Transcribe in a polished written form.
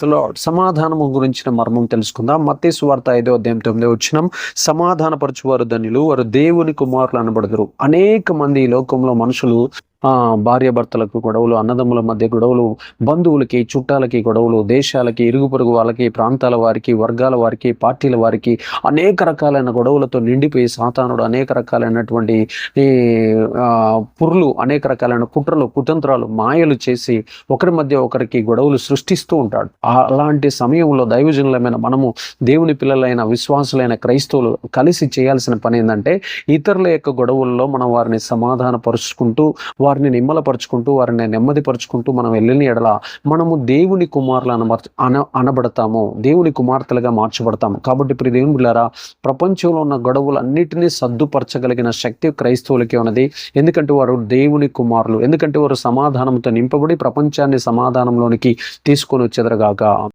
Lord సమాధానము గురించిన మర్మం తెలుసుకుందాం. మత్తయి సువార్త 5:9 సమాధానపరచువారు ధన్యులు, వారు దేవుని కుమారులు అనబడుదురు. అనేక మంది ఈ లోకంలో మనుషులు భార్యాభర్తలకు గొడవలు, అన్నదమ్ముల మధ్య గొడవలు, బంధువులకి చుట్టాలకి గొడవలు, దేశాలకి, ఇరుగు పొరుగు వాళ్ళకి, ప్రాంతాల వారికి, వర్గాల వారికి, పార్టీల వారికి అనేక రకాలైన గొడవలతో నిండిపోయి సాతానుడు అనేక రకాలైనటువంటి పురులు, అనేక రకాలైన కుట్రలు, కుతంత్రాలు, మాయలు చేసి ఒకరి మధ్య ఒకరికి గొడవలు సృష్టిస్తూ ఉంటాడు. అలాంటి సమయంలో దైవజనులమైన మనము, దేవుని పిల్లలైన విశ్వాసులైన క్రైస్తవులు కలిసి చేయాల్సిన పని ఏంటంటే, ఇతరుల యొక్క గొడవల్లో మనం వారిని సమాధానపరుచుకుంటూ, వారిని నిమ్మలపరుచుకుంటూ, వారిని నెమ్మదిపరుచుకుంటూ మనం వెళ్ళిన ఎడల మనము దేవుని కుమారులు అనబడతాము, దేవుని కుమార్తెలుగా మార్చబడతాము. కాబట్టి ఇప్పుడు దేవుని బిడ్డలారా, ప్రపంచంలో ఉన్న గొడవలన్నిటినీ సర్దుపరచగలిగిన శక్తి క్రైస్తవులకి ఉన్నది. ఎందుకంటే వారు దేవుని కుమారులు, ఎందుకంటే వారు సమాధానంతో నింపబడి ప్రపంచాన్ని సమాధానంలోనికి తీసుకొని వచ్చేదరుగాక.